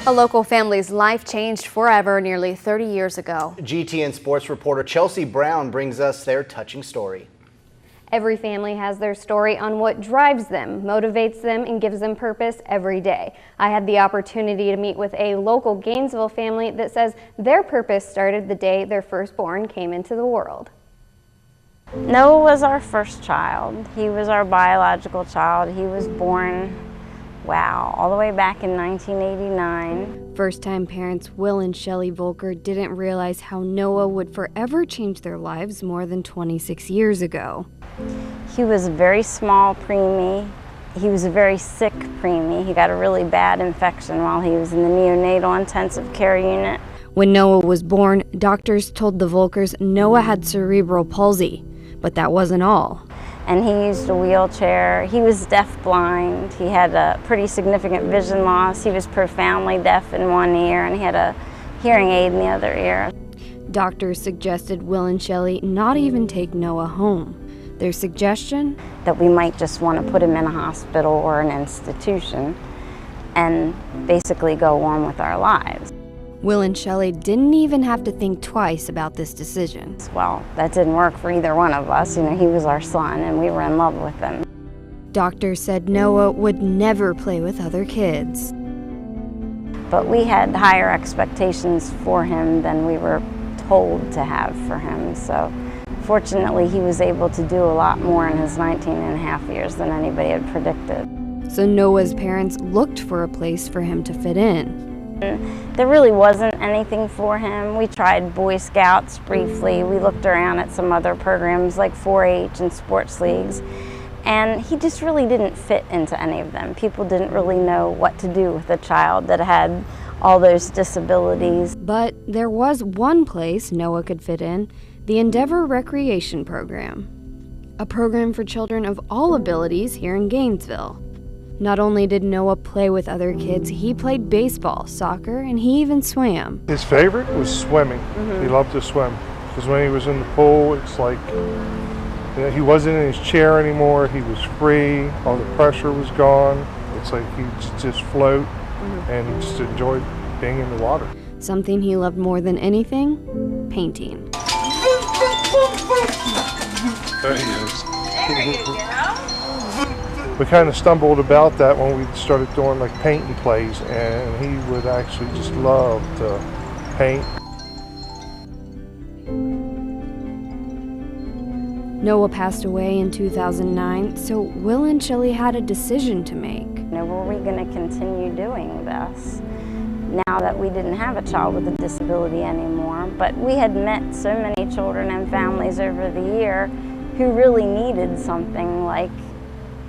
A local family's life changed forever nearly 30 years ago. GTN sports reporter Chelsea Brown brings us their touching story. Every family has their story on what drives them, motivates them, and gives them purpose every day. I had the opportunity to meet with a local Gainesville family that says their purpose started the day their firstborn came into the world. Noah was our first child. He was our biological child. He was born, wow, all the way back in 1989. First-time parents Will and Shelley Volker didn't realize how Noah would forever change their lives more than 26 years ago. He was a very small preemie. He was a very sick preemie. He got a really bad infection while he was in the neonatal intensive care unit. When Noah was born, doctors told the Volkers Noah had cerebral palsy, but that wasn't all. And he used a wheelchair. He was deaf-blind. He had a pretty significant vision loss. He was profoundly deaf in one ear, and he had a hearing aid in the other ear. Doctors suggested Will and Shelley not even take Noah home. Their suggestion? That we might just want to put him in a hospital or an institution and basically go on with our lives. Will and Shelley didn't even have to think twice about this decision. Well, that didn't work for either one of us. You know, he was our son and we were in love with him. Doctors said Noah would never play with other kids. But we had higher expectations for him than we were told to have for him. So fortunately, he was able to do a lot more in his 19 and a half years than anybody had predicted. So Noah's parents looked for a place for him to fit in. There really wasn't anything for him. We tried Boy Scouts briefly. We looked around at some other programs like 4-H and sports leagues, and he just really didn't fit into any of them. People didn't really know what to do with a child that had all those disabilities. But there was one place Noah could fit in, the Endeavor Recreation Program, a program for children of all abilities here in Gainesville. Not only did Noah play with other kids, he played baseball, soccer, and he even swam. His favorite was swimming. He loved to swim because when he was in the pool, it's like he wasn't in his chair anymore. He was free. All the pressure was gone. It's like he just float and just enjoyed being in the water. Something he loved more than anything, painting. There he is. We kind of stumbled about that when we started doing like painting plays, and he would actually just love to paint. Noah passed away in 2009, so Will and Shelley had a decision to make. Were we going to continue doing this now that we didn't have a child with a disability anymore? But we had met so many children and families over the year who really needed something like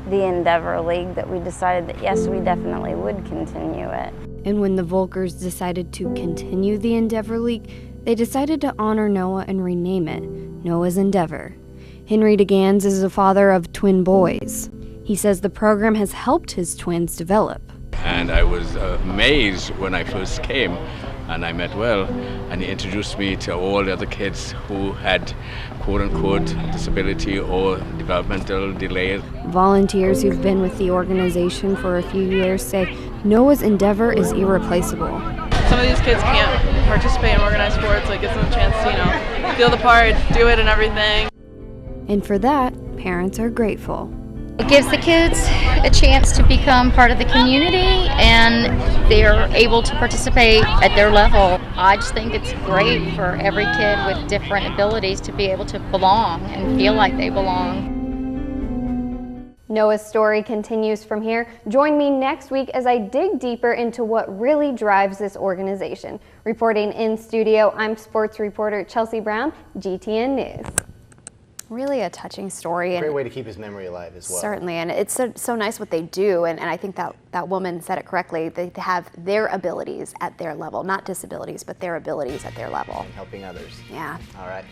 the Endeavor League that we decided that yes, we definitely would continue it. And when the Volkers decided to continue the Endeavor League, they decided to honor Noah and rename it Noah's Endeavor. Henry DeGans is a father of twin boys. He says the program has helped his twins develop. And I was amazed when I first came and I met Will, and he introduced me to all the other kids who had quote-unquote disability or developmental delays. Volunteers who've been with the organization for a few years say Noah's Endeavor is irreplaceable. Some of these kids can't participate in organized sports, so it gives them a chance to, feel the part, do it and everything. And for that, parents are grateful. It gives the kids a chance to become part of the community, and they're able to participate at their level. I just think it's great for every kid with different abilities to be able to belong and feel like they belong. Noah's story continues from here. Join me next week as I dig deeper into what really drives this organization. Reporting in studio, I'm sports reporter Chelsea Brown, GTN News. Really a touching story. Great way to keep his memory alive as well. Certainly, and it's so nice what they do, and I think that woman said it correctly. They have their abilities at their level, not disabilities, but their abilities at their level. And helping others. Yeah. All right.